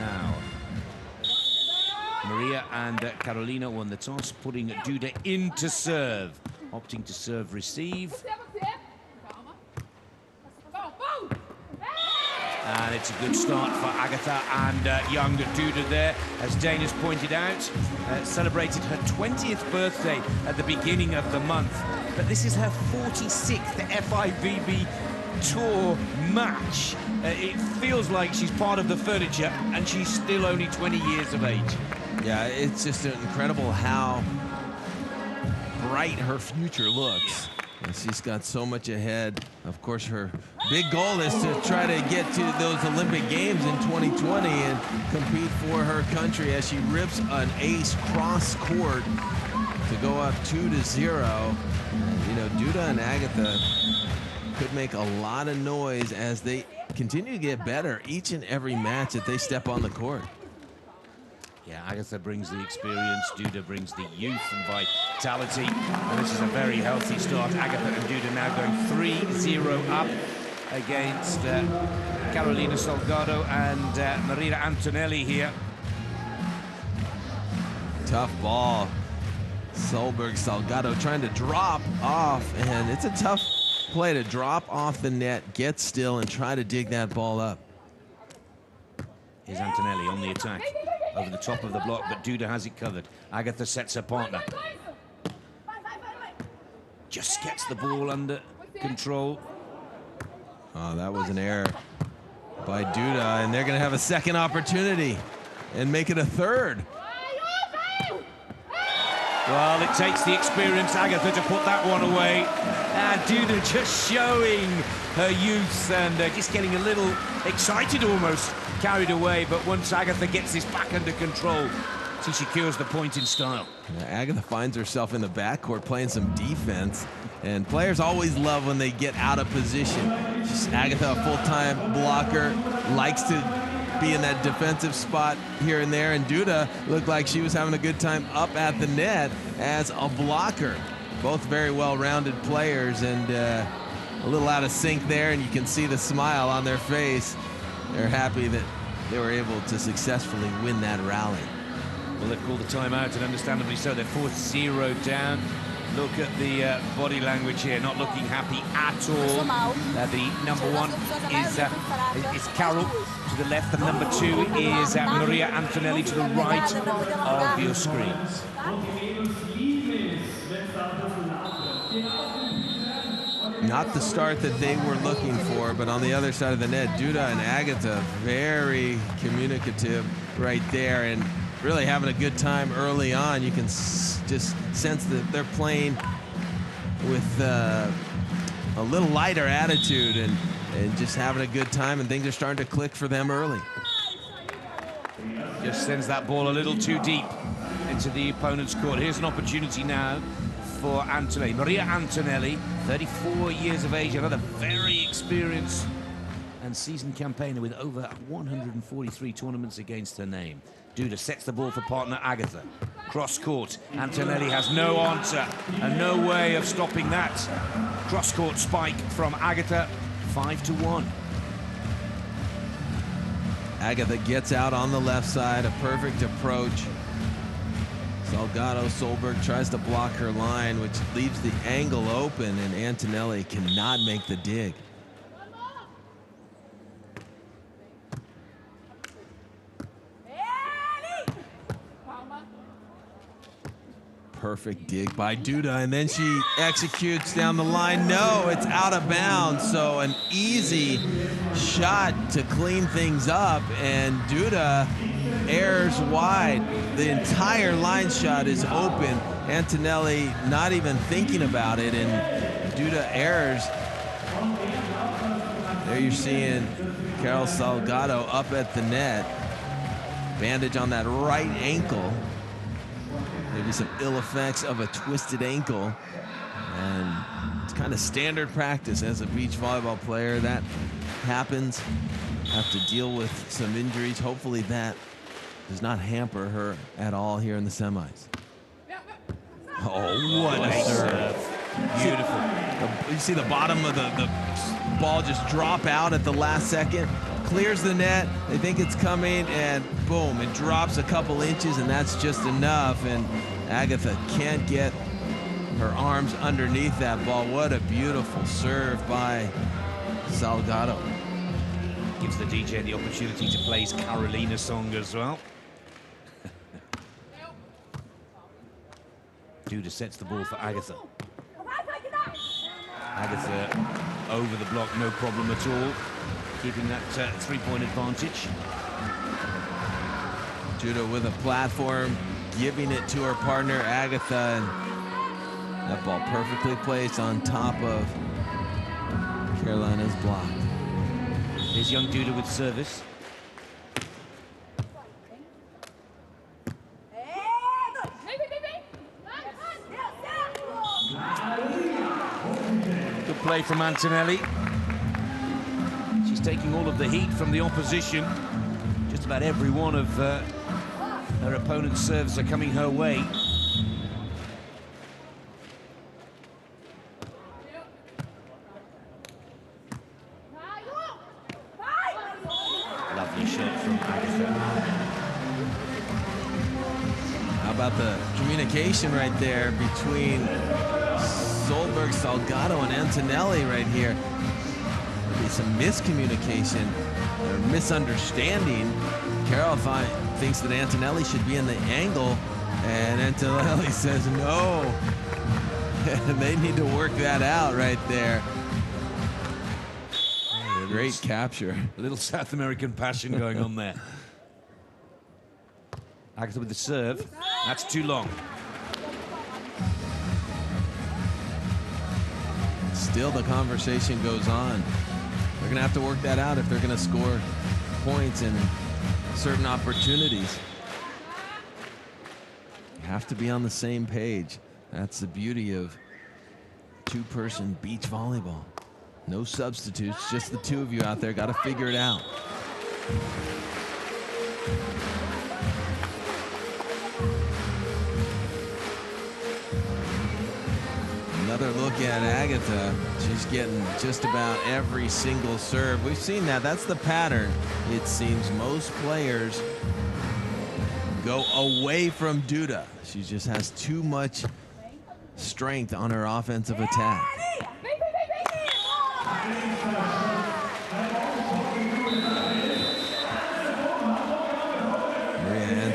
now. Maria and Carolina won the toss, putting Duda into serve, opting to serve receive. And it's a good start for Agatha and young Duda there, as Dane has pointed out. Celebrated her 20th birthday at the beginning of the month. But this is her 46th FIVB Tour match. It feels like she's part of the furniture, and she's still only 20 years of age. Yeah, it's just incredible how bright her future looks. And she's got so much ahead. Of course, her big goal is to try to get to those Olympic Games in 2020 and compete for her country as she rips an ace cross court to go up 2-0. You know, Duda and Agatha could make a lot of noise as they continue to get better each and every match that they step on the court. Yeah, Agatha brings the experience, Duda brings the youth and vitality, and this is a very healthy start. Agatha and Duda now going 3-0 up against Carolina Salgado and Maria Antonelli here. Tough ball. Solberg Salgado trying to drop off, and it's a tough play to drop off the net, get still, and try to dig that ball up. Here's Antonelli on the attack. Over the top of the block, but Duda has it covered. Agatha sets her partner. Just gets the ball under control. Oh, that was an error by Duda, and they're going to have a second opportunity and make it a third. Well, it takes the experienced Agatha to put that one away. And Duda just showing her youth and just getting a little excited almost, carried away. But once Agatha gets this back under control, she secures the point in style. Yeah, Agatha finds herself in the backcourt playing some defense, and players always love when they get out of position. Agatha, a full-time blocker, likes to be in that defensive spot here and there, and Duda looked like she was having a good time up at the net as a blocker. Both very well-rounded players, and a little out of sync there, and you can see the smile on their face. They're happy that they were able to successfully win that rally. Well, they've called the timeout, and understandably so. They're 4-0 down. Look at the body language here, not looking happy at all. The number one is Carol to the left, and number two is Maria Antonelli to the right of your screens. Not the start that they were looking for, but on the other side of the net, Duda and Agatha, very communicative right there, and really having a good time early on. You can just sense that they're playing with a little lighter attitude and just having a good time, and things are starting to click for them early. Just sends that ball a little too deep into the opponent's court. Here's an opportunity now for Antonelli. Maria Antonelli, 34 years of age, another very experienced and seasoned campaigner with over 143 tournaments against her name. Duda sets the ball for partner Agatha. Cross court. Antonelli has no answer and no way of stopping that. Cross court spike from Agatha, 5-1. Agatha gets out on the left side, a perfect approach. Salgado Solberg tries to block her line, which leaves the angle open, and Antonelli cannot make the dig. Perfect dig by Duda, and then she executes down the line. No, it's out of bounds, so an easy shot to clean things up, and Duda airs wide. The entire line shot is open. Antonelli not even thinking about it, and Duda airs. There you're seeing Carol Salgado up at the net. Bandage on that right ankle. Maybe some ill effects of a twisted ankle. And it's kind of standard practice as a beach volleyball player. That happens. Have to deal with some injuries. Hopefully that does not hamper her at all here in the semis. Oh, what a serve. Beautiful. You see the bottom of the ball just drop out at the last second. clears the net. They think it's coming, and boom, it drops a couple inches, and that's just enough. And Agatha can't get her arms underneath that ball. What a beautiful serve by Salgado. Gives the DJ the opportunity to play his Carolina song as well. Duda sets the ball for Agatha. Agatha over the block, no problem at all. Keeping that 3-point advantage. Duda with a platform, giving it to her partner, Agatha. And that ball perfectly placed on top of Carolina's block. Here's young Duda with service. Good play from Antonelli. She's taking all of the heat from the opposition. Just about every one of her opponent's serves are coming her way. Lovely shot from Agatha. How about the communication right there between Solberg, Salgado, and Antonelli right here? Maybe some miscommunication or misunderstanding. Carol thinks that Antonelli should be in the angle, and Antonelli says no. And they need to work that out right there. Great capture. A little South American passion going on there. Agatha with the serve. That's too long. Still the conversation goes on. They're going to have to work that out if they're going to score points in certain opportunities. You have to be on the same page. That's the beauty of two-person beach volleyball. No substitutes, just the two of you out there. Got to figure it out. Another look at Agatha. She's getting just about every single serve. We've seen that. That's the pattern. It seems most players go away from Duda. She just has too much strength on her offensive attack.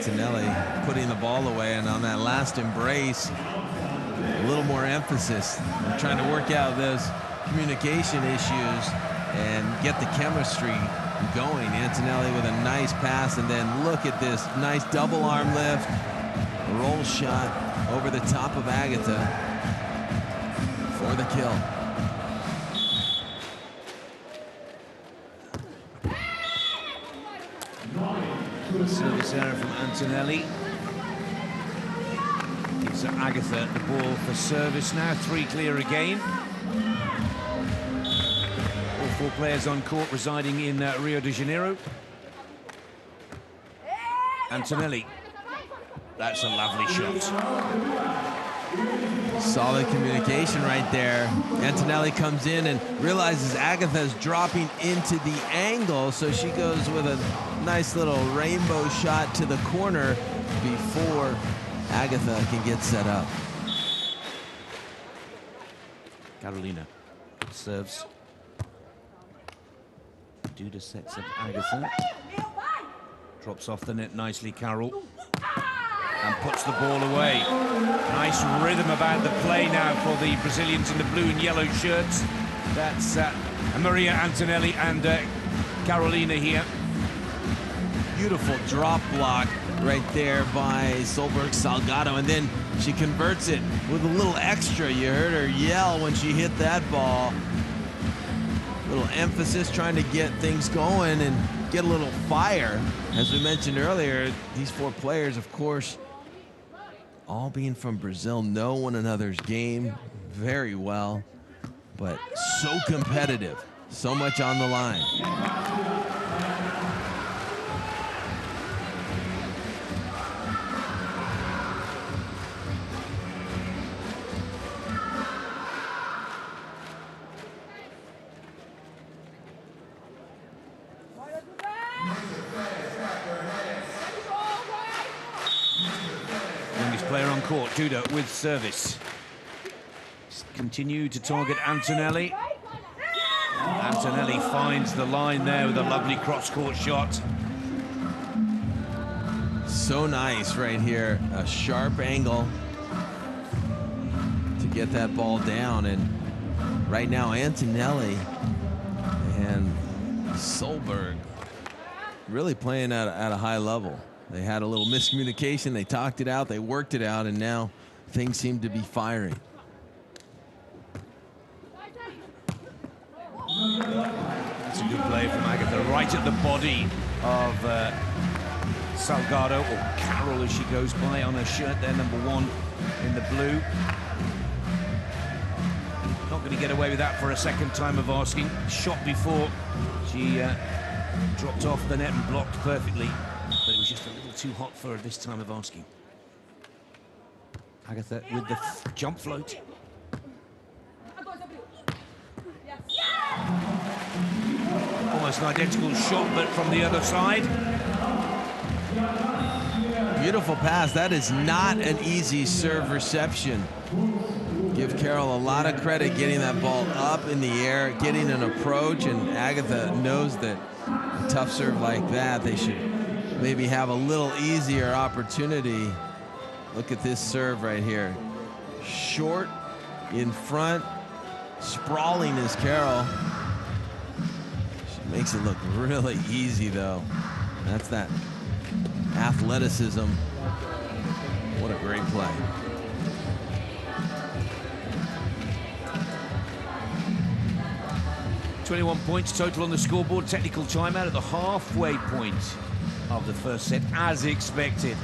Antonelli putting the ball away, and on that last embrace, a little more emphasis. They're trying to work out those communication issues and get the chemistry going. Antonelli with a nice pass, and then look at this nice double arm lift, roll shot over the top of Agatha for the kill. Service error from Antonelli. Gives Agatha the ball for service now. 3 clear again. All 4 players on court residing in Rio de Janeiro. Antonelli. That's a lovely shot. Solid communication right there. Antonelli comes in and realizes Agatha's dropping into the angle, so she goes with a nice little rainbow shot to the corner before Agatha can get set up. Carolina serves. Duda sets up Agatha. Drops off the net nicely, Carol. And puts the ball away. Nice rhythm about the play now for the Brazilians in the blue and yellow shirts. That's Maria Antonelli and Carolina here. Beautiful drop block right there by Solberg Salgado, and then she converts it with a little extra. You heard her yell when she hit that ball. Little emphasis, trying to get things going and get a little fire. As we mentioned earlier, these 4 players, of course, all being from Brazil, know one another's game very well, but so competitive, so much on the line. player on court. Duda with service. Continue to target Antonelli. Antonelli finds the line there with a lovely cross-court shot. So nice right here. A sharp angle to get that ball down. And right now, Antonelli and Solberg really playing at a high level. They had a little miscommunication. They talked it out. They worked it out. And now things seem to be firing. That's a good play from Agatha, right at the body of Salgado, or Carol as she goes by on her shirt there, number 1 in the blue. Not going to get away with that for a second time of asking. Shot before, she dropped off the net and blocked perfectly, but it was just a little too hot for her this time of asking. Agatha with the jump float. Almost an identical shot, but from the other side. Beautiful pass. That is not an easy serve reception. Give Carol a lot of credit getting that ball up in the air, getting an approach, and Agatha knows that a tough serve like that, they should maybe have a little easier opportunity. Look at this serve right here. Short, in front, sprawling is Carol. Makes it look really easy, though. That's that athleticism. What a great play. .21 points total on the scoreboard. Technical timeout at the halfway point of the first set, as expected.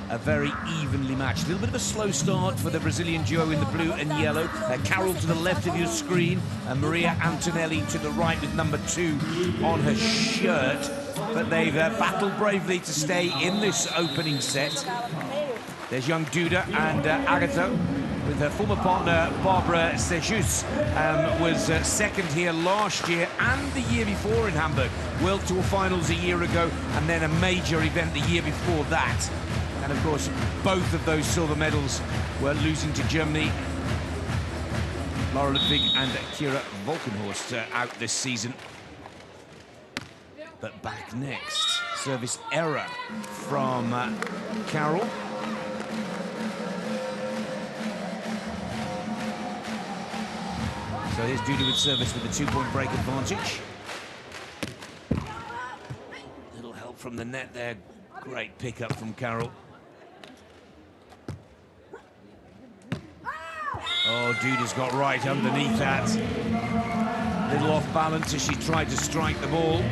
A very evenly matched. A little bit of a slow start for the Brazilian duo in the blue and yellow. Carol to the left of your screen, and Maria Antonelli to the right with number 2 on her shirt. But they've battled bravely to stay in this opening set. There's young Duda and Agatha with her former partner Barbara Sejus, was second here last year and the year before in Hamburg. World Tour Finals a year ago, and then a major event the year before that. And of course, both of those silver medals were losing to Germany. Laura Ludwig and Kira Volkenhorst out this season. But back next, service error from Carol. So here's Duda with service with a 2-point break advantage. Little help from the net there. Great pickup from Carol. Oh, Duda's got right underneath that. Little off balance as she tried to strike the ball.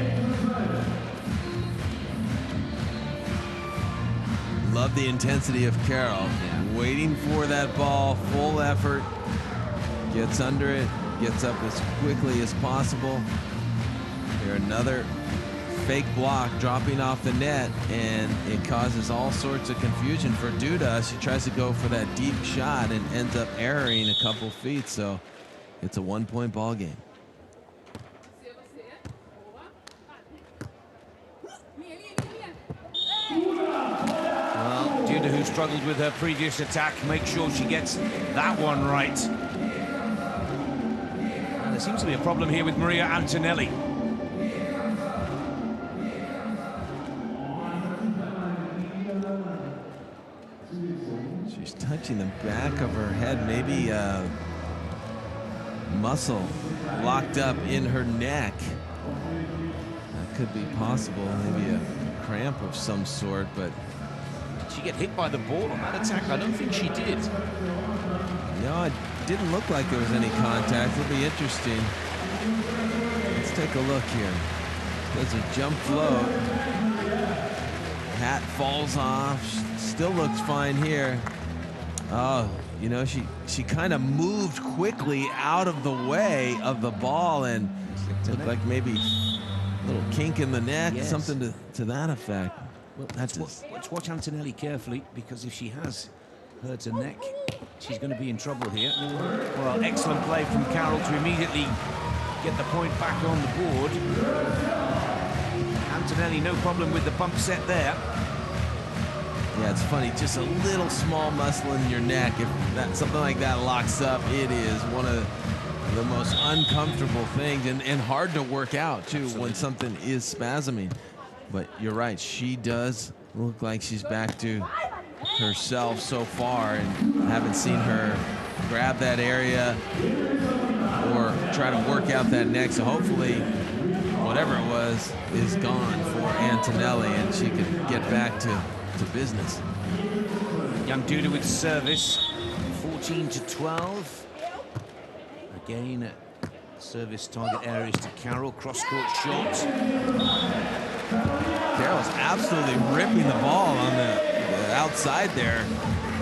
Love the intensity of Carol. Waiting for that ball, full effort. Gets under it, gets up as quickly as possible. Here another fake block dropping off the net, and it causes all sorts of confusion for Duda. She tries to go for that deep shot and ends up erring a couple feet, so it's a 1-point ball game. Well, Duda, who struggled with her previous attack, makes sure she gets that one right. And there seems to be a problem here with Maria Antonelli. She's touching the back of her head, maybe a muscle locked up in her neck. That could be possible, maybe a cramp of some sort, but... Did she get hit by the ball on that attack? I don't think she did. No, it didn't look like there was any contact. It'll be interesting. Let's take a look here. Does a jump float. Hat falls off. Still looks fine here. Oh, you know, she kind of moved quickly out of the way of the ball and looked like maybe a little kink in the neck, yes. Something to that effect. Well, let's watch Antonelli carefully, because if she has hurt her neck, she's going to be in trouble here. Well, excellent play from Carol to immediately get the point back on the board. Antonelli, no problem with the pump set there. Yeah, it's funny, just a little small muscle in your neck. If something like that locks up, it is one of the most uncomfortable things and hard to work out, too. Absolutely. When something is spasming. But you're right, she does look like she's back to herself so far, and haven't seen her grab that area or try to work out that neck. So hopefully, whatever it was is gone for Antonelli, and she can get back to business. Young Duda with service, 14-12. Again, service target areas to Carroll, cross-court shot. Carroll's absolutely ripping the ball on the outside there,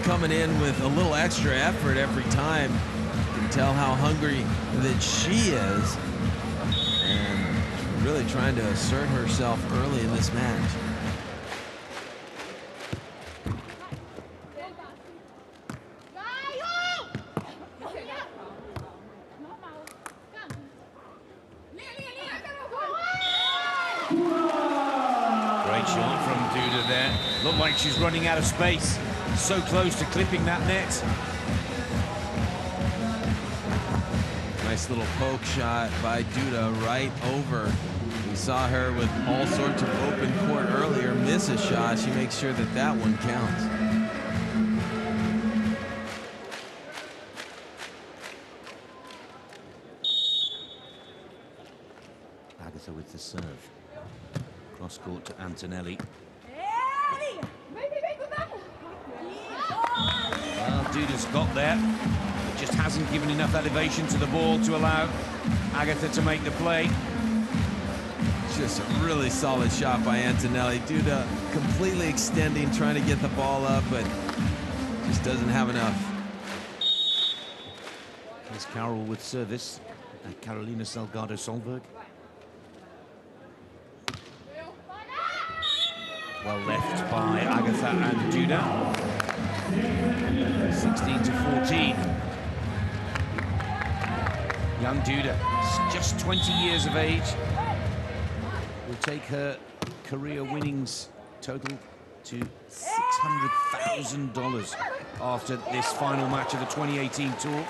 coming in with a little extra effort every time. You can tell how hungry that she is, and really trying to assert herself early in this match. Great shot from Duda there. Looked like she's running out of space. So close to clipping that net. Nice little poke shot by Duda right over. We saw her with all sorts of open court earlier, miss a shot. She makes sure that that one counts. Agatha with the serve. Cross court to Antonelli. Well, Duda's got there. It just hasn't given enough elevation to the ball to allow Agatha to make the play. Just a really solid shot by Antonelli. Duda completely extending, trying to get the ball up, but just doesn't have enough. Here's Carroll with service. Carolina Salgado-Solberg. Well left by Agatha and Duda. 16-14. Young Duda, just 20 years of age, will take her career winnings total to $600,000 after this final match of the 2018 tour.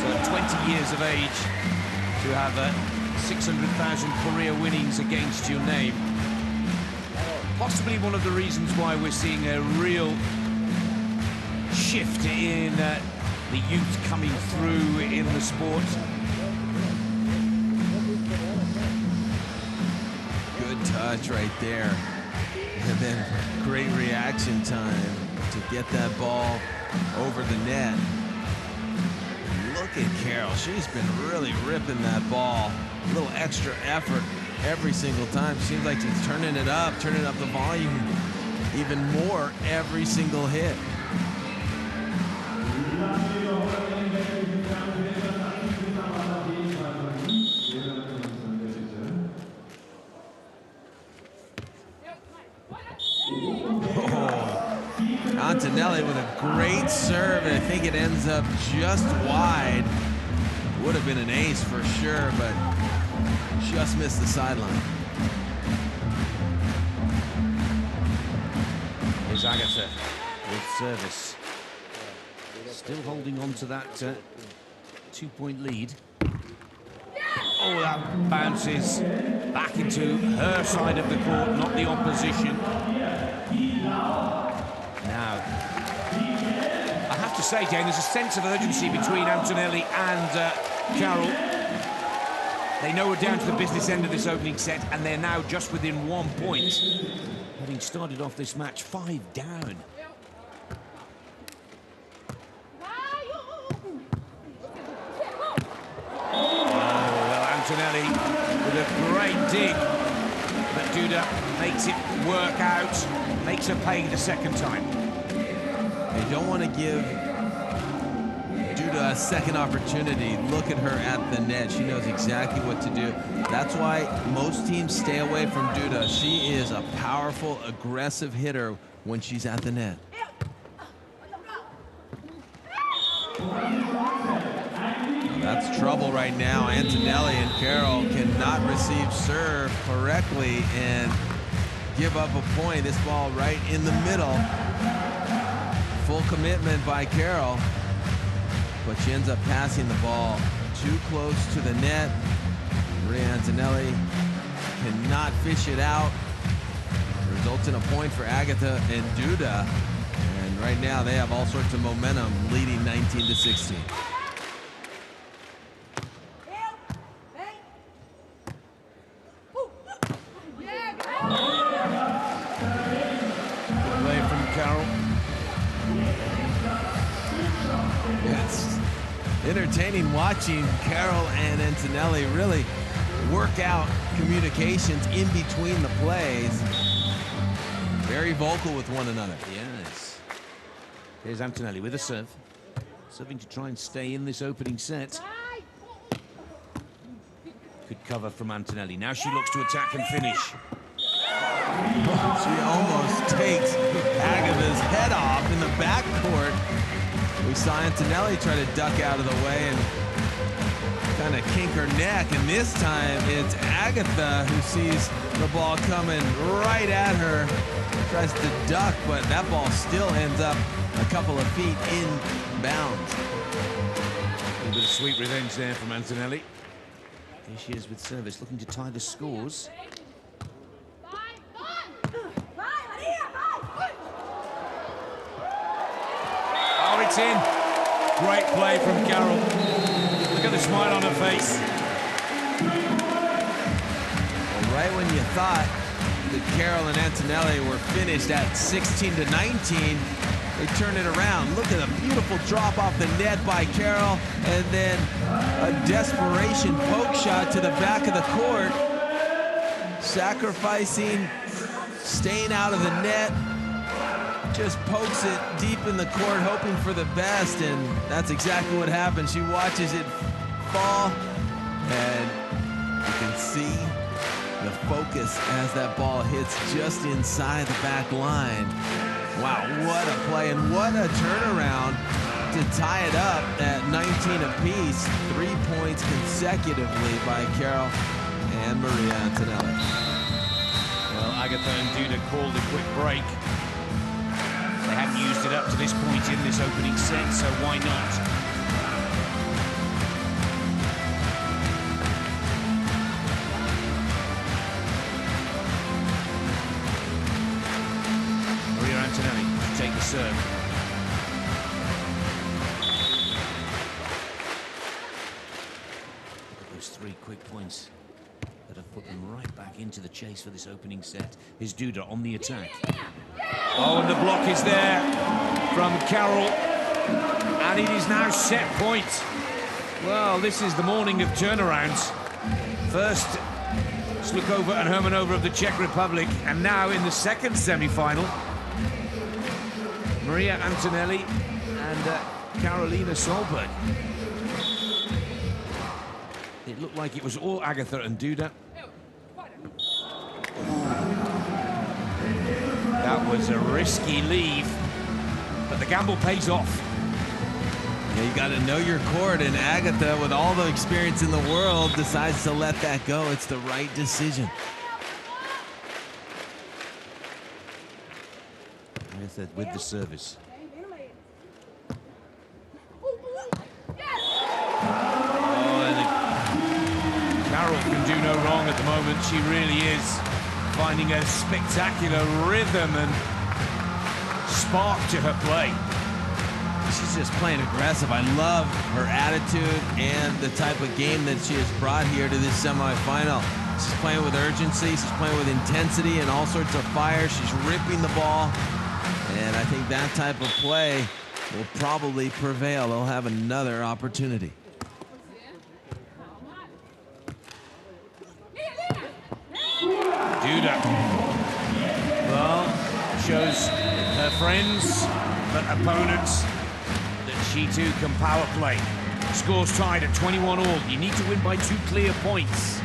So at 20 years of age, to have 600,000 career winnings against your name. Possibly one of the reasons why we're seeing a real shift in the youth coming through in the sport. Good touch right there. And then great reaction time to get that ball over the net. Look at Carroll, she's been really ripping that ball. A little extra effort every single time. Seems like she's turning up the volume even more every single hit. Antonelli with a great serve, and I think it ends up just wide. Would have been an ace for sure, but just missed the sideline. Here's Agatha with service. Still holding on to that 2-point lead. Oh, that bounces back into her side of the court, not the opposition. Now, I have to say, Jane, there's a sense of urgency between Antonelli and Carroll. They know we're down to the business end of this opening set, and they're now just within 1 point, having started off this match 5 down. Oh, well, Antonelli with a great dig, but Duda makes it work out, makes her pay the second time. They don't want to give Duda a second opportunity. Look at her at the net. She knows exactly what to do. That's why most teams stay away from Duda. She is a powerful, aggressive hitter when she's at the net. That's trouble right now. Antonelli and Carroll cannot receive serve correctly and give up a point. This ball right in the middle. Full commitment by Carroll, but she ends up passing the ball too close to the net. Maria Antonelli cannot fish it out. Results in a point for Agatha and Duda. And right now they have all sorts of momentum, leading 19-16. Play from Carroll. It's entertaining watching Carroll and Antonelli really work out communications in between the plays. Very vocal with one another. Yes. Here's Antonelli with a serve. Serving to try and stay in this opening set. Good cover from Antonelli. Now she looks to attack and finish. She almost takes Agatha's head off in the backcourt. We saw Antonelli try to duck out of the way and kind of kink her neck, and this time it's Agatha who sees the ball coming right at her, tries to duck, but that ball still ends up a couple of feet in bounds. A little bit of sweet revenge there from Antonelli. Here she is with service, looking to tie the scores. Oh, it's in. Great play from Carroll. Look at the smile on her face. Well, right when you thought that Carroll and Antonelli were finished at 16-19, they turn it around. Look at a beautiful drop off the net by Carroll, and then a desperation poke shot to the back of the court. Sacrificing, staying out of the net, just pokes it deep in the court, hoping for the best, and that's exactly what happened. She watches it fall, and you can see the focus as that ball hits just inside the back line. Wow, what a play and what a turnaround to tie it up at 19 apiece. 3 points consecutively by Carroll and Maria Antonelli. Well, Agatha and Duda called a quick break. They hadn't used it up to this point in this opening set, so why not? Maria Antonelli to take the serve. Look at those 3 quick points that have put them right back into the chase for this opening set. Here's Duda on the attack. Oh, and the block is there from Carroll. And it is now set point. Well, this is the morning of turnarounds. First, Slukova and Hermanova of the Czech Republic, and now in the second semi-final, Maria Antonelli and Karolina Solberg. It looked like it was all Agatha and Duda. That was a risky leave, but the gamble pays off. Yeah, you got to know your court, and Agatha, with all the experience in the world, decides to let that go. It's the right decision. Agatha with the service. Carroll can do no wrong at the moment. She really is finding a spectacular rhythm and spark to her play. She's just playing aggressive. I love her attitude and the type of game that she has brought here to this semifinal. She's playing with urgency, she's playing with intensity and all sorts of fire. She's ripping the ball, and I think that type of play will probably prevail. They'll have another opportunity. Duda, well, shows her friends, but opponents, that she too can power play. Scores tied at 21 all. You need to win by 2 clear points.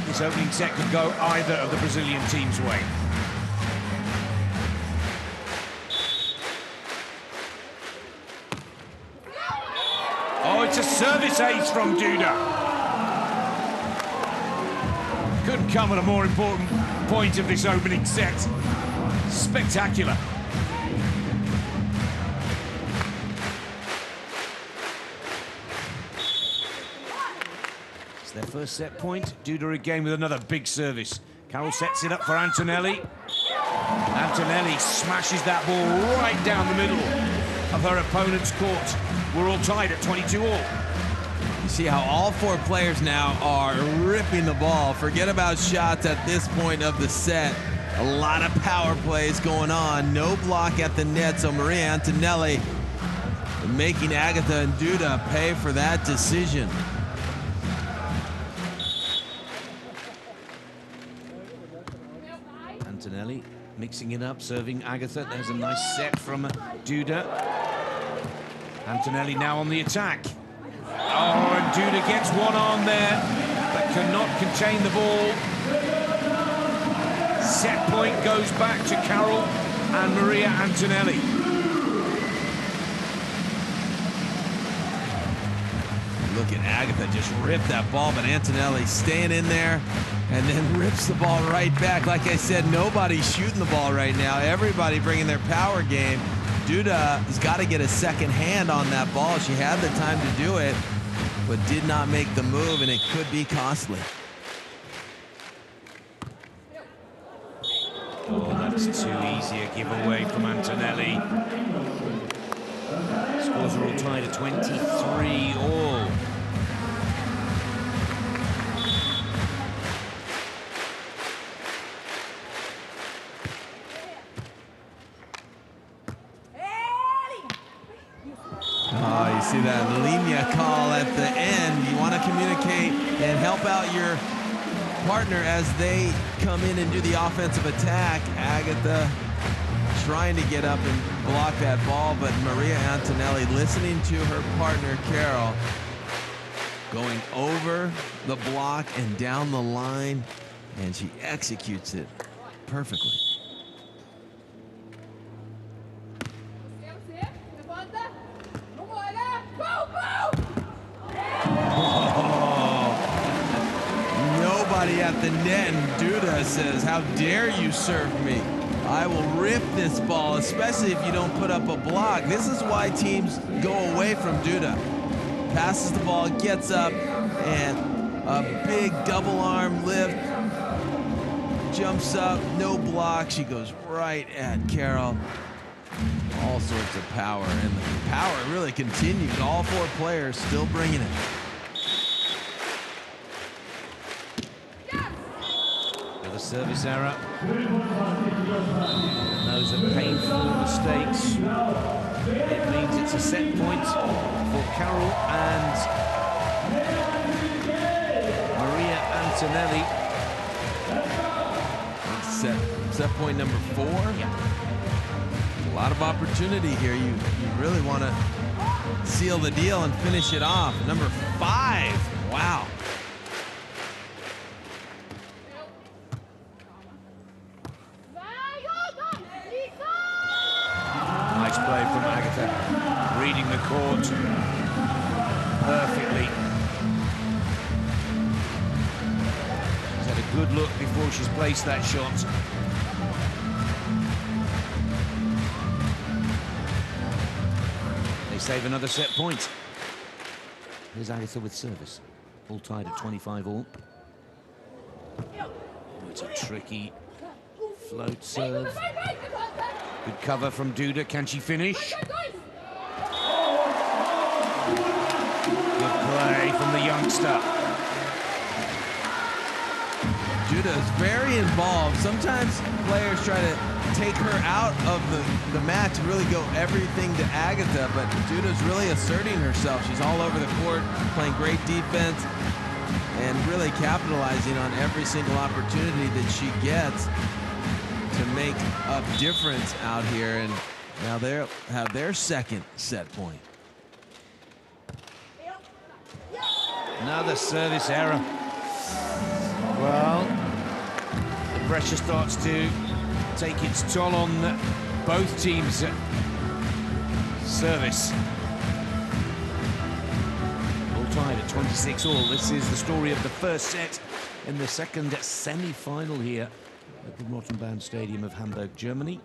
This opening set could go either of the Brazilian team's way. It's a service ace from Duda. Couldn't come at a more important point of this opening set. Spectacular. It's their first set point. Duda again with another big service. Carroll sets it up for Antonelli. Antonelli smashes that ball right down the middle of her opponent's court. We're all tied at 22 all. You see how all four players now are ripping the ball. Forget about shots at this point of the set. A lot of power plays going on. No block at the net, so Maria Antonelli making Agatha and Duda pay for that decision. Antonelli mixing it up, serving Agatha. There's a nice set from Duda. Antonelli now on the attack. Oh, and Duda gets one on there, but cannot contain the ball. Set point goes back to Carroll and Maria Antonelli. Look at Agatha just rip that ball, but Antonelli staying in there and then rips the ball right back. Like I said, nobody's shooting the ball right now. Everybody bringing their power game. Duda has got to get a second hand on that ball. She had the time to do it, but did not make the move, and it could be costly. Oh, that's too easy a giveaway from Antonelli. Scores are all tied at 23 all. Oh, you see that linea call at the end. You want to communicate and help out your partner as they come in and do the offensive attack. Agatha trying to get up and block that ball, but Maria Antonelli listening to her partner, Carroll, going over the block and down the line, and she executes it perfectly. Nobody at the net, and Duda says, "How dare you serve me? I will rip this ball, especially if you don't put up a block." This is why teams go away from Duda. Passes the ball, gets up, and a big double arm lift. Jumps up, no block. She goes right at Carroll. All sorts of power, and the power really continues. All four players still bringing it. The service error. Those are painful mistakes. It means it's a set point for Carroll and Maria Antonelli. Set point number 4. Yeah. A lot of opportunity here. You really want to seal the deal and finish it off. Number 5. Wow. Nice play from Agatha, reading the court perfectly. She's had a good look before she's placed that shot. They save another set point. Here's Agatha with service. All tied at 25 all. Oh, it's a tricky float serve. Good cover from Duda. Can she finish? Good play from the youngster. Duda is very involved. Sometimes players try to take her out of the match and really go everything to Agatha, but Duda's really asserting herself. She's all over the court, playing great defense, and really capitalizing on every single opportunity that she gets to make a difference out here. And now they have their second set point. Another service error. Well, the pressure starts to take its toll on both teams' service. tied at 26 all. This is the story of the first set in the second semi-final here at the Rottenbahn Stadium of Hamburg, Germany.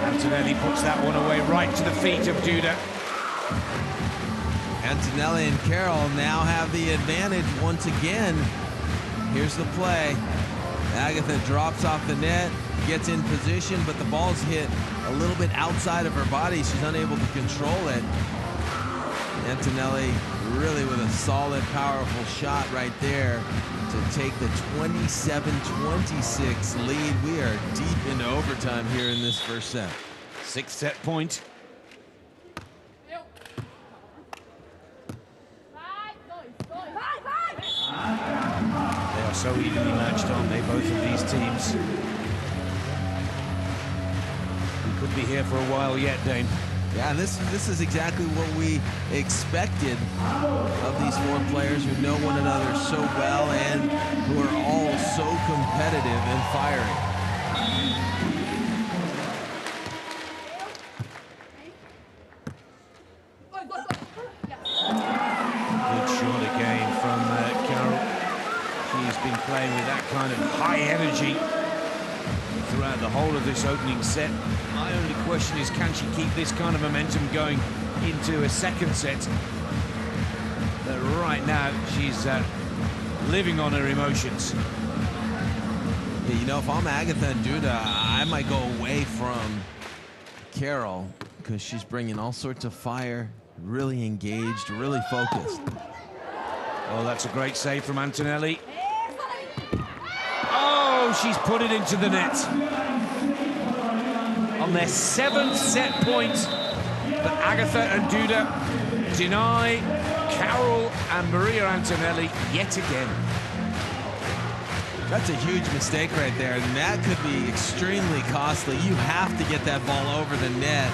Antonelli puts that one away right to the feet of Duda. Antonelli and Carroll now have the advantage once again. Here's the play. Agatha drops off the net, gets in position, but the ball's hit a little bit outside of her body. She's unable to control it. Antonelli really with a solid, powerful shot right there to take the 27-26 lead. We are deep into overtime here in this first set. Sixth set point. They are so evenly matched, aren't they, both of these teams? We could be here for a while yet, Dane. Yeah, this is exactly what we expected of these four players who know one another so well and who are all so competitive and fiery. Good shot again from Carroll. She's been playing with that kind of high energy throughout the whole of this opening set. My only question is, can she keep this kind of momentum going into a second set? But right now, she's living on her emotions. Yeah, you know, if I'm Agatha and Duda, I might go away from Carroll because she's bringing all sorts of fire, really engaged, really focused. Oh, that's a great save from Antonelli. Oh, she's put it into the net. On their seventh set point, but Agatha and Duda deny Carroll and Maria Antonelli yet again. That's a huge mistake right there, and that could be extremely costly. You have to get that ball over the net.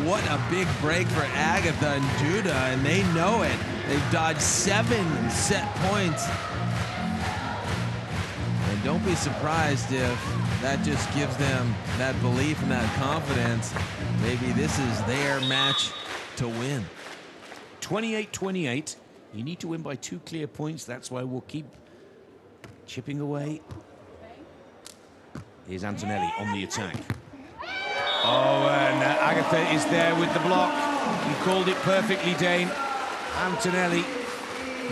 What a big break for Agatha and Duda, and they know it. They've dodged 7 set points. And don't be surprised if that just gives them that belief and that confidence. Maybe this is their match to win. 28-28. You need to win by 2 clear points. That's why we'll keep chipping away. Here's Antonelli on the attack. Oh, and Agatha is there with the block. You called it perfectly, Dane. Antonelli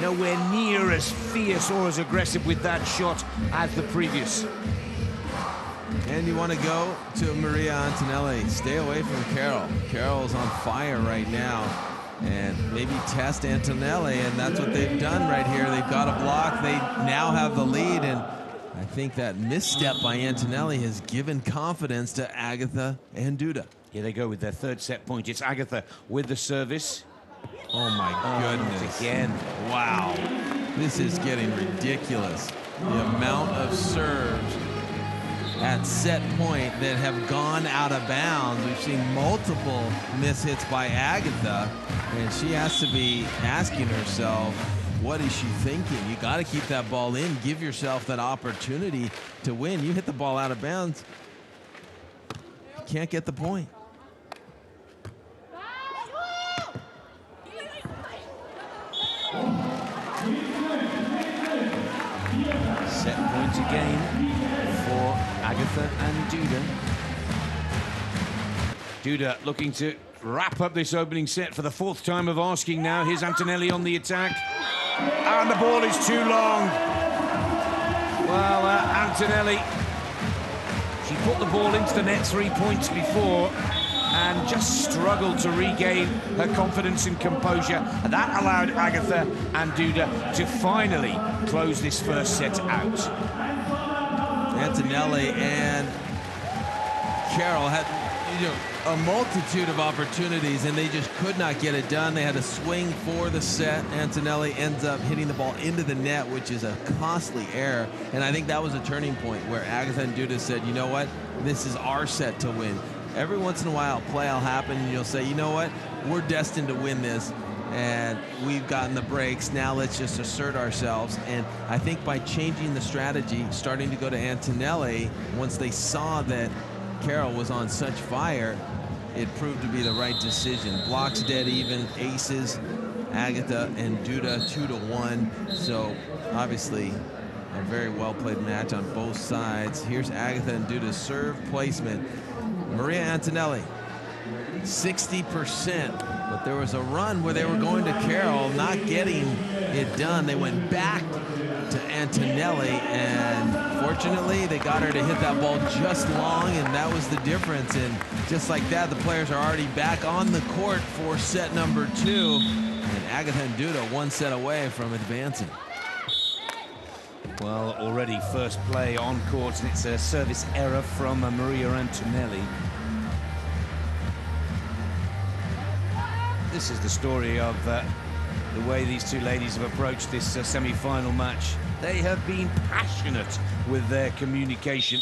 nowhere near as fierce or as aggressive with that shot as the previous. And you want to go to Maria Antonelli. Stay away from Carroll. Carroll's on fire right now. And maybe test Antonelli, and that's what they've done right here. They've got a block. They now have the lead, and I think that misstep by Antonelli has given confidence to Agatha and Duda. Here they go with their third set point. It's Agatha with the service. Oh my goodness. Again. Wow. This is getting ridiculous. The amount of serves at set point that have gone out of bounds. We've seen multiple mishits by Agatha, and she has to be asking herself, what is she thinking? You got to keep that ball in, give yourself that opportunity to win. You hit the ball out of bounds, you can't get the point. Set point again for Agatha and Duda. Duda looking to wrap up this opening set for the 4th time of asking now. Here's Antonelli on the attack. And the ball is too long. Well, Antonelli, she put the ball into the net 3 points before and just struggled to regain her confidence and composure. And that allowed Agatha and Duda to finally close this first set out. Antonelli and Carroll had a multitude of opportunities, and they just could not get it done. They had to swing for the set. Antonelli ends up hitting the ball into the net, which is a costly error. And I think that was a turning point where Agatha and Duda said, you know what, this is our set to win. Every once in a while, a play will happen, and you'll say, you know what, we're destined to win this. and we've gotten the breaks. Now let's just assert ourselves. And I think by changing the strategy, starting to go to Antonelli, once they saw that Carol was on such fire, it proved to be the right decision. Blocks dead even, aces, Agatha and Duda 2-1. So obviously a very well played match on both sides. Here's Agatha and Duda's serve placement. Maria Antonelli, 60%, but there was a run where they were going to Carol, not getting it done. They went back to Antonelli, and fortunately they got her to hit that ball just long, and that was the difference. And just like that, the players are already back on the court for set number 2, and Agatha and Duda one set away from advancing. Well, already first play on court, and it's a service error from Maria Antonelli. This is the story of the way these two ladies have approached this semi-final match. They have been passionate with their communication.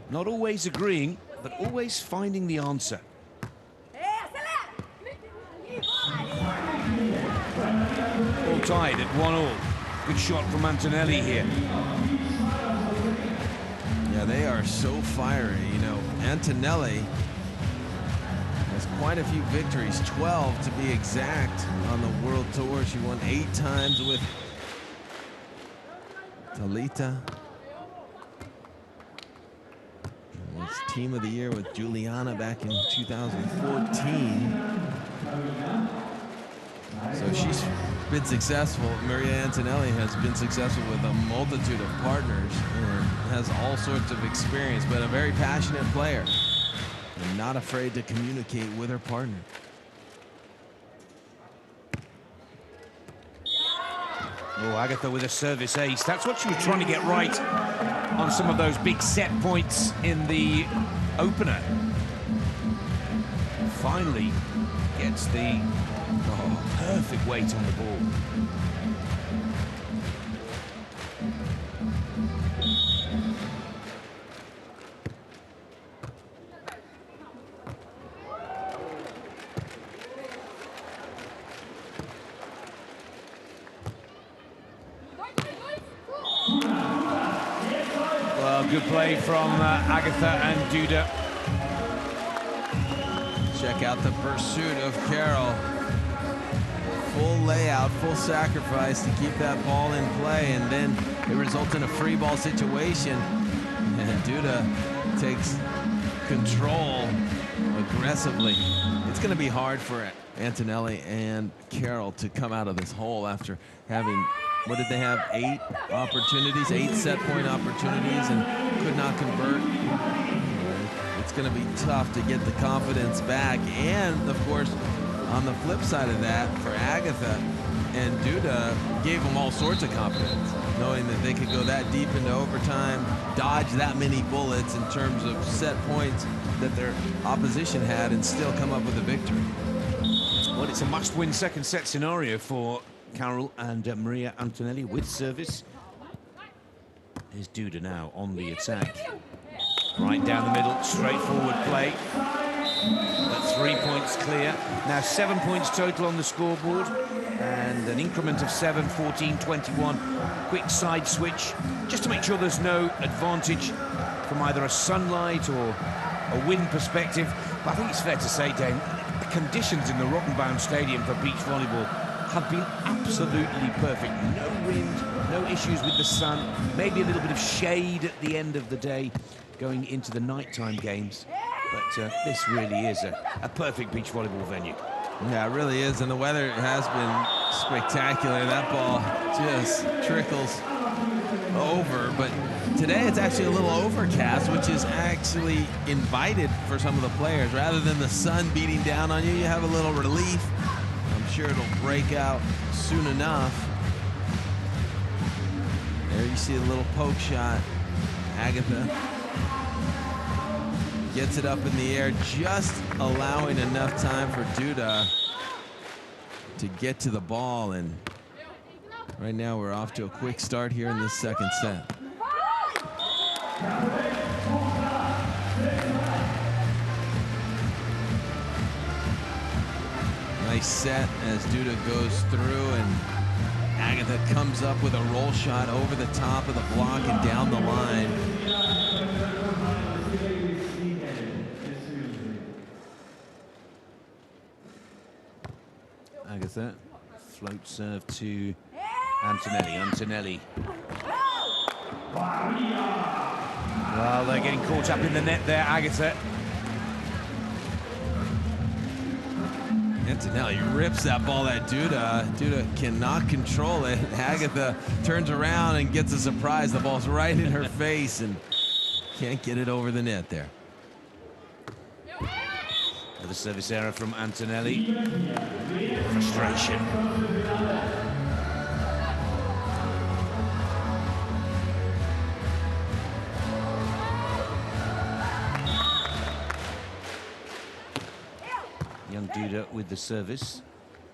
Not always agreeing, but always finding the answer. All tied at 1-1. Good shot from Antonelli here. Yeah, they are so fiery. You know, Antonelli has quite a few victories, 12 to be exact, on the World Tour. She won 8 times with Talita. Was Team of the Year with Juliana back in 2014. So she's been successful. Maria Antonelli has been successful with a multitude of partners and has all sorts of experience, but a very passionate player and not afraid to communicate with her partner. Oh, Agatha with a service ace. That's what she was trying to get right on some of those big set points in the opener. Finally gets the perfect weight on the ball. Well, good play from Agatha and Duda. Check out the pursuit of Carol. Full layout, full sacrifice to keep that ball in play, and then it results in a free ball situation. And Duda takes control aggressively. It's going to be hard for Antonelli and Carol to come out of this hole after having, what did they have, 8 opportunities, 8 set point opportunities, and could not convert. It's going to be tough to get the confidence back. And of course, on the flip side of that, for Agatha and Duda, gave them all sorts of confidence, knowing that they could go that deep into overtime, dodge that many bullets in terms of set points that their opposition had, and still come up with a victory. Well, it's a must-win second set scenario for Carol and Maria Antonelli with service. Here's Duda now on the attack. Right down the middle, straightforward play. But 3 points clear. Now 7 points total on the scoreboard, and an increment of 7, 14, 21. Quick side switch, just to make sure there's no advantage from either a sunlight or a wind perspective. But I think it's fair to say, Dane, the conditions in the Rottenbaum Stadium for beach volleyball have been absolutely perfect. No wind, no issues with the sun, maybe a little bit of shade at the end of the day going into the nighttime games. But this really is a perfect beach volleyball venue. Yeah, it really is, and the weather has been spectacular. That ball just trickles over, but today it's actually a little overcast, which is actually invited for some of the players. Rather than the sun beating down on you, you have a little relief. I'm sure it'll break out soon enough. There you see a little poke shot. Agatha gets it up in the air, just allowing enough time for Duda to get to the ball. And right now we're off to a quick start here in this second set. Nice set as Duda goes through, and Agatha comes up with a roll shot over the top of the block and down the line. Agatha, float serve to Antonelli. Antonelli. Well, they're getting caught up in the net there, Agatha. Antonelli rips that ball at Duda. Duda cannot control it. Agatha turns around and gets a surprise. The ball's right in her face and can't get it over the net there. The service error from Antonelli. Frustration. Young Duda with the service.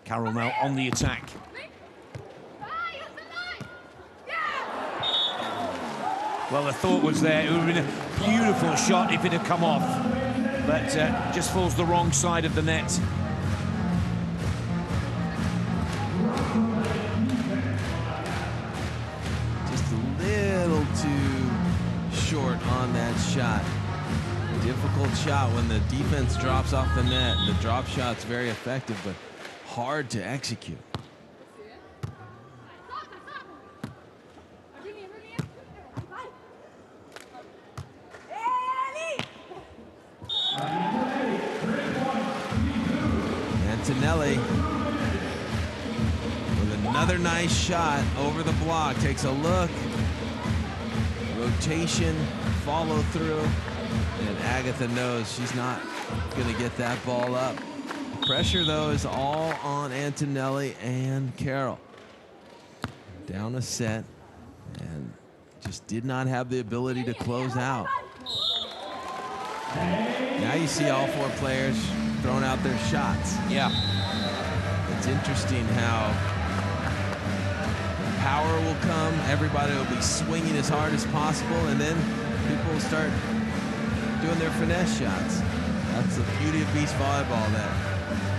Carol now on the attack. Well, the thought was there. It would have been a beautiful shot if it had come off. But just falls the wrong side of the net. Just a little too short on that shot. Difficult shot when the defense drops off the net. The drop shot's very effective, but hard to execute. Antonelli with another nice shot over the block. Takes a look. Rotation, follow through. And Agatha knows she's not going to get that ball up. Pressure, though, is all on Antonelli and Carol. Down a set and just did not have the ability to close out. Now you see all four players throwing out their shots. Yeah. It's interesting how power will come. Everybody will be swinging as hard as possible, and then people will start doing their finesse shots. That's the beauty of beach volleyball, that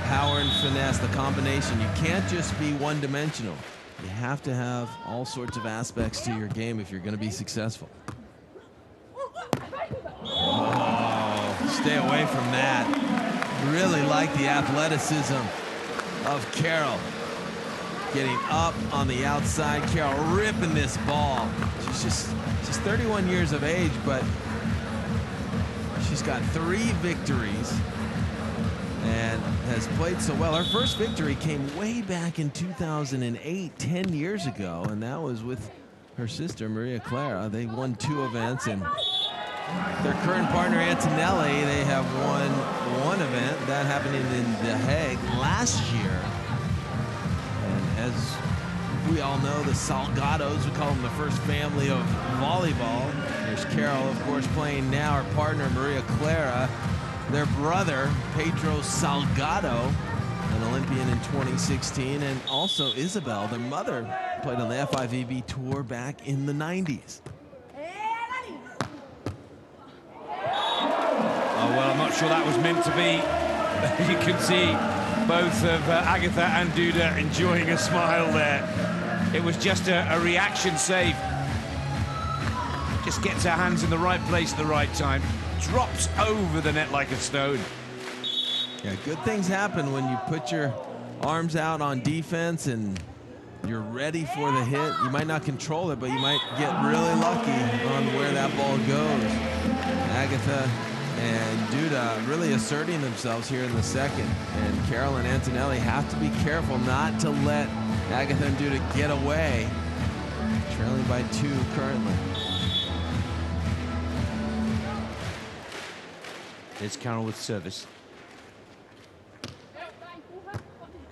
power and finesse, the combination. You can't just be one-dimensional. You have to have all sorts of aspects to your game if you're going to be successful. Oh, stay away from that. Really like the athleticism of Carol. Getting up on the outside. Carol ripping this ball. She's 31 years of age, but she's got 3 victories and has played so well. Her first victory came way back in 2008, 10 years ago, and that was with her sister, Maria Clara. They won 2 events, and their current partner, Antonelli, they have won 1 event. That happened in The Hague last year. And as we all know, the Salgados, we call them the first family of volleyball. There's Carol, of course, playing now. Her partner, Maria Clara. Their brother, Pedro Salgado, an Olympian in 2016. And also Isabel, their mother, played on the FIVB tour back in the 90s. Oh, well, I'm not sure that was meant to be. You can see both of Agatha and Duda enjoying a smile there. It was just a reaction save. Just gets her hands in the right place at the right time. Drops over the net like a stone. Yeah, good things happen when you put your arms out on defense and you're ready for the hit. You might not control it, but you might get really lucky on where that ball goes. Agatha and Duda really asserting themselves here in the second. And Carol and Antonelli have to be careful not to let Agatha and Duda get away. Trailing by 2 currently. There's Carol with service.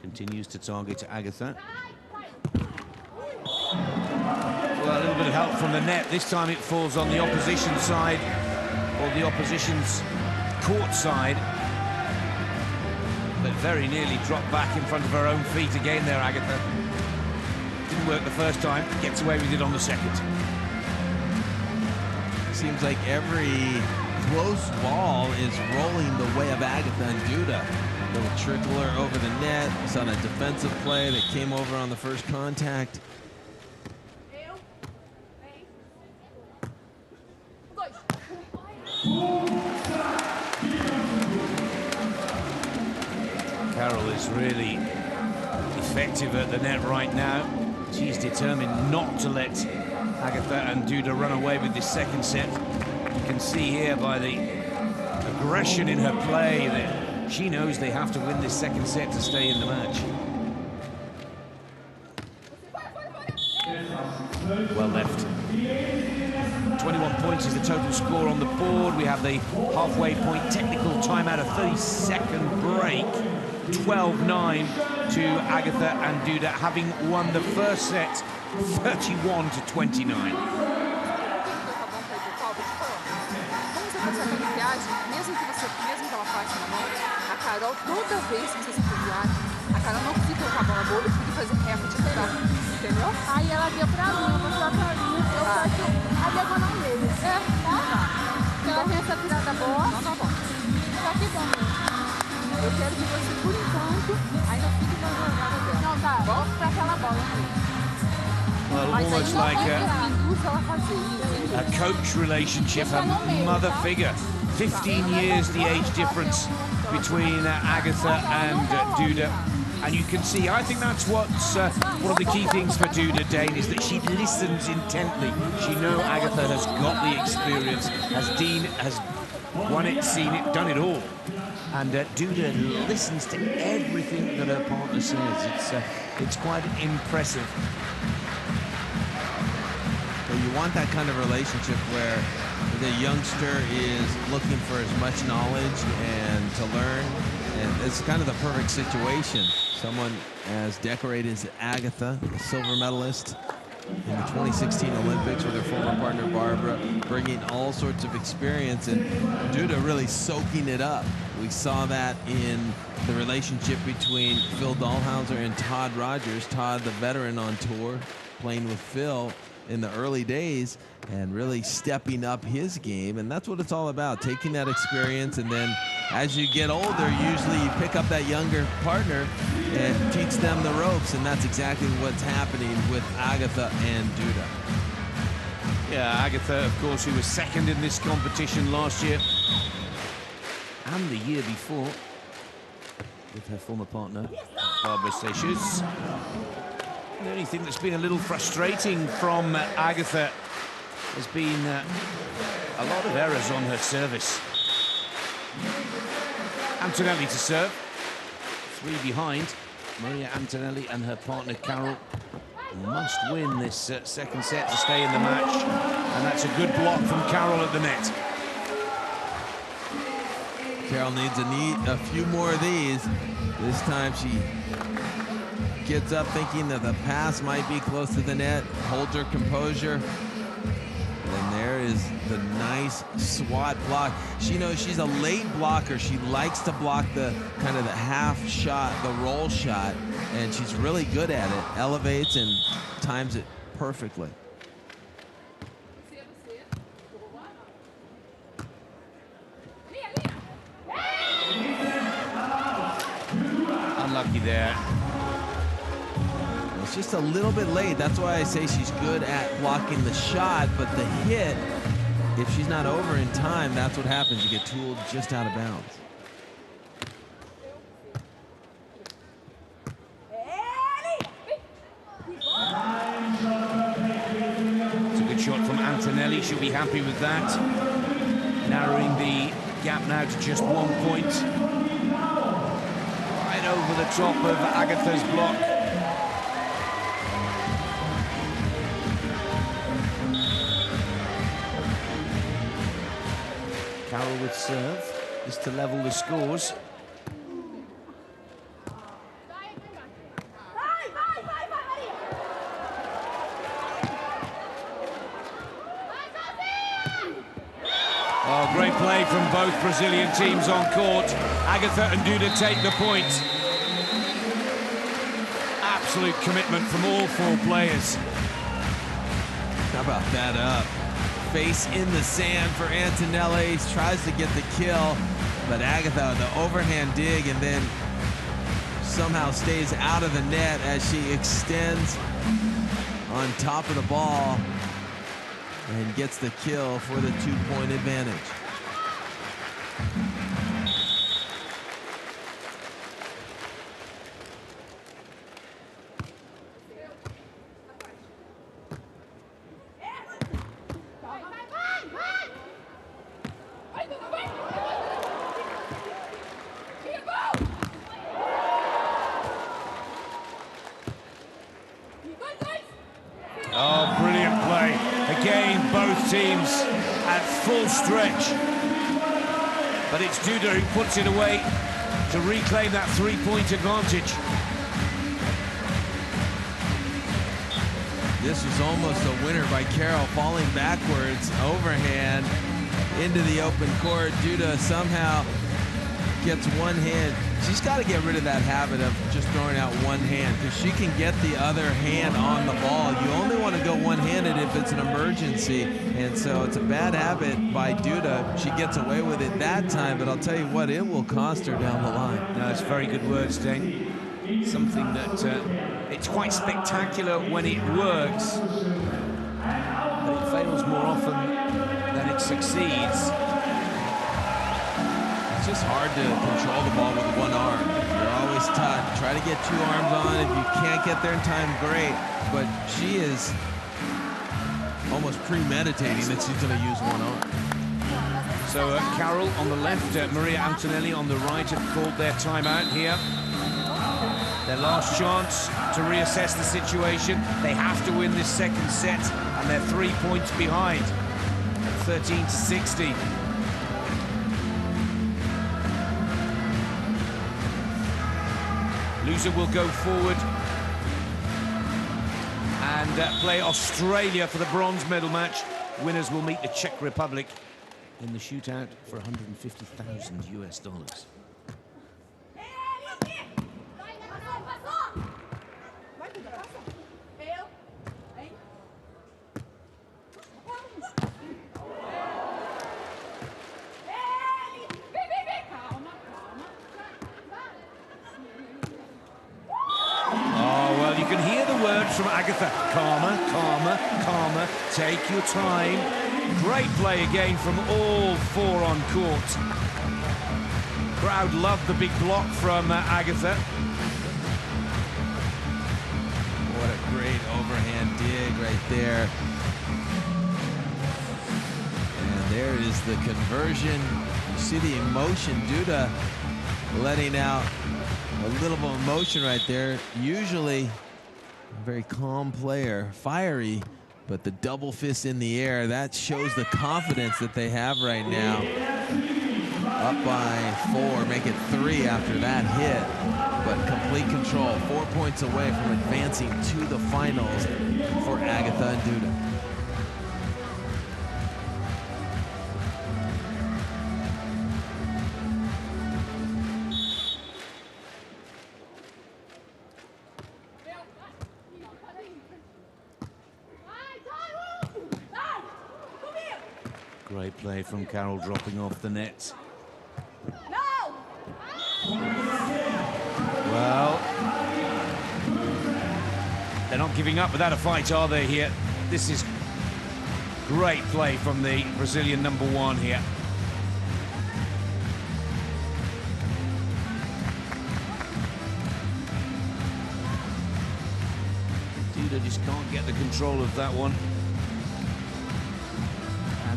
Continues to target Agatha. Well, a little bit of help from the net. This time it falls on the opposition side, or the opposition's court side. But very nearly dropped back in front of her own feet again there, Agatha. Didn't work the first time, gets away with it on the second. Seems like every close ball is rolling the way of Agatha and Duda. Little trickler over the net. It's on a defensive play that came over on the first contact. Carol is really effective at the net right now. She's determined not to let Agatha and Duda run away with this second set. You can see here by the aggression in her play that she knows they have to win this second set to stay in the match. Well left. 21 points is the total score on the board. We have the halfway point technical timeout, a 30-second break. 12-9 to Agatha and Duda, having won the first set 31-29. Carol, toda vez que você se viagem, a Carol não fica com a bola boa, tem que fazer realmente esperar, entendeu? Aí ela deu pra mim, eu vou pra mim, eu faço a diagonal dele. É, tá. Ela vem essa tirada boa. Não, tá bom. Só que bom mesmo. Eu quero que você, por enquanto, ainda fique na jogada dela. Não, tá, bom pra aquela bola. Well, almost like a coach relationship, a mother figure. 15 years the age difference between Agatha and Duda, and you can see, I think that's what's one of the key things for Duda, Dane, is that she listens intently. She knows Agatha has got the experience, has won it, seen it, done it all, and Duda listens to everything that her partner says. It's quite impressive. Well, you want that kind of relationship where the youngster is looking for as much knowledge and to learn, and it's kind of the perfect situation. Someone as decorated as Agatha, a silver medalist in the 2016 Olympics with her former partner Barbara, bringing all sorts of experience, and Duda really soaking it up. We saw that in the relationship between Phil Dahlhauser and Todd Rogers. Todd, the veteran on tour, playing with Phil in the early days and really stepping up his game, and that's what it's all about, taking that experience, and then as you get older, usually you pick up that younger partner and teach them the ropes, and that's exactly what's happening with Agatha and Duda. Yeah, Agatha, of course, who was second in this competition last year and the year before with her former partner, Barbara Seychelles. The only thing that's been a little frustrating from Agatha has been a lot of errors on her service. Antonelli to serve. 3 behind. Maria Antonelli and her partner Carol must win this second set to stay in the match. And that's a good block from Carol at the net. Carol needs a few more of these. This time she gets up thinking that the pass might be close to the net, holds her composure, and there is the nice swat block. She knows she's a late blocker. She likes to block the kind of the half shot, the roll shot, and she's really good at it. Elevates and times it perfectly. Unlucky there. It's just a little bit late. That's why I say she's good at blocking the shot, but the hit, if she's not over in time, that's what happens. You get tooled just out of bounds. It's a good shot from Antonelli. She'll be happy with that. Narrowing the gap now to just 1 point. Right over the top of Agatha's block. Carol with serve, just to level the scores. Oh, great play from both Brazilian teams on court. Agatha and Duda take the point. Absolute commitment from all 4 players. How about that up? Face in the sand for Antonelli. Tries to get the kill. But Agatha, the overhand dig, and then somehow stays out of the net as she extends on top of the ball and gets the kill for the 2-point advantage. Oh, brilliant play. Again, both teams at full stretch. But it's Duda who puts it away to reclaim that 3-point advantage. This was almost a winner by Carroll, falling backwards, overhand, into the open court. Duda somehow gets one hand. She's got to get rid of that habit of just throwing out one hand, because she can get the other hand on the ball. You only want to go one-handed if it's an emergency, and so it's a bad habit by Duda. She gets away with it that time, but I'll tell you what, it will cost her down the line. No, it's very good words, Dane. Something that it's quite spectacular when it works, but it fails more often than it succeeds. It's just hard to control the ball with one arm. You're always taught, try to get 2 arms on. If you can't get there in time, great. But she is almost premeditating that she's going to use one arm. So Carroll on the left, Maria Antonelli on the right have called their timeout here. Their last chance to reassess the situation. They have to win this second set, and they're 3 points behind, 13-60. Loser will go forward and play Australia for the bronze medal match. Winners will meet the Czech Republic in the shootout for 150,000 US dollars. From Agatha, calmer, calmer, calmer, take your time. Great play again from all 4 on court. Crowd loved the big block from Agatha. What a great overhand dig right there. And there is the conversion. You see the emotion, Duda letting out a little bit of emotion right there. Usually a very calm player, fiery, but the double fist in the air, that shows the confidence that they have right now. Up by 4, make it 3 after that hit, but complete control, 4 points away from advancing to the finals for Agatha and Duda. Great play from Carroll, dropping off the net. No! Well, they're not giving up without a fight, are they, here? This is great play from the Brazilian #1 here. Duda just can't get the control of that one.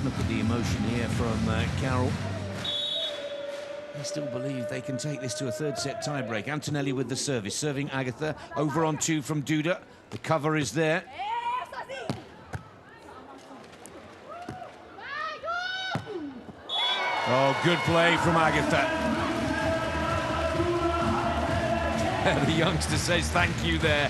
Look at the emotion here from Carroll. They still believe they can take this to a 3rd set tiebreak. Antonelli with the service, serving Agatha. Over on 2 from Duda. The cover is there. Oh, good play from Agatha. The youngster says thank you there.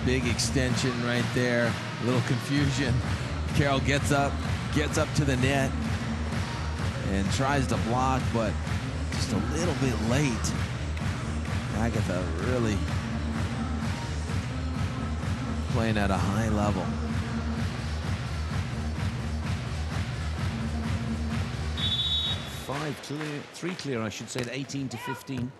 Big extension right there, a little confusion. Carroll gets up to the net and tries to block, but just a little bit late. Agatha really playing at a high level. 3 clear, I should say, at 18 to 15.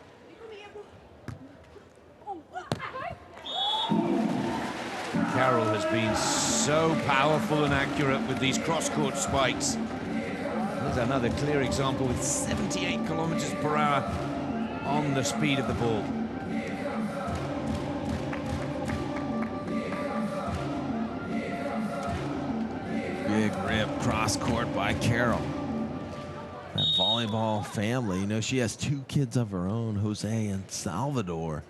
Carroll has been so powerful and accurate with these cross-court spikes. Here's another clear example with 78 kilometers per hour on the speed of the ball. Big rip cross-court by Carroll. That volleyball family, you know, she has 2 kids of her own, Jose and Salvador.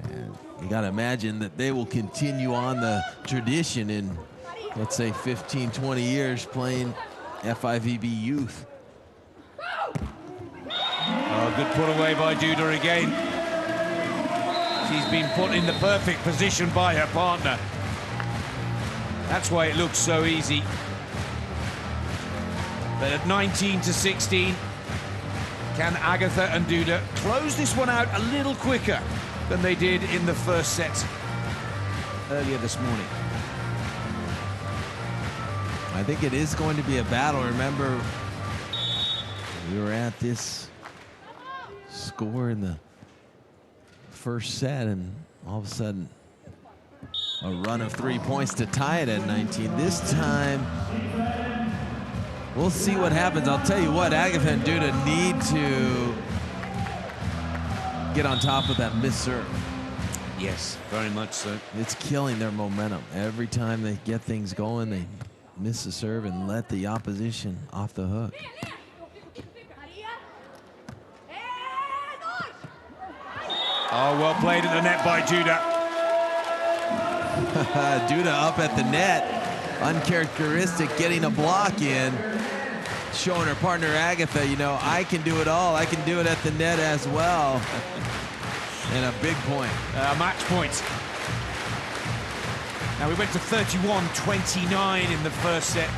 And you got to imagine that they will continue on the tradition in, let's say, 15, 20 years playing FIVB youth. Oh, good put away by Duda again. She's been put in the perfect position by her partner. That's why it looks so easy. But at 19 to 16, can Agatha and Duda close this one out a little quicker than they did in the first set earlier this morning? I think it is going to be a battle. Remember, we were at this score in the first set, and all of a sudden, a run of 3 points to tie it at 19. This time, we'll see what happens. I'll tell you what, Agatha and Duda need to get on top of that miss serve. Yes, very much so. It's killing their momentum. Every time they get things going, they miss the serve and let the opposition off the hook. Oh, well played at the net by Duda. Duda up at the net. Uncharacteristic, getting a block in. Showing her partner Agatha, you know, I can do it all. I can do it at the net as well. And a big point. Match point. Now we went to 31-29 in the first set.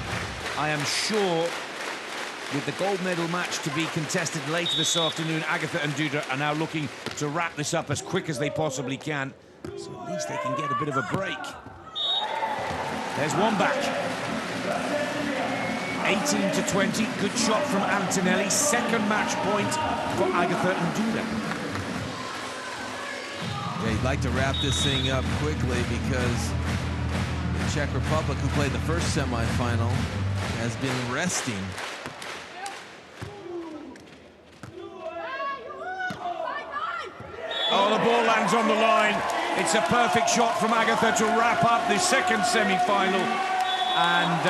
I am sure with the gold medal match to be contested later this afternoon, Agatha and Duda are now looking to wrap this up as quick as they possibly can. So at least they can get a bit of a break. There's one back. 18 to 20, good shot from Antonelli. Second match point for Agatha and Duda. Yeah, you'd like to wrap this thing up quickly because the Czech Republic, who played the first semifinal, has been resting. Oh, the ball lands on the line. It's a perfect shot from Agatha to wrap up the second semi-final. And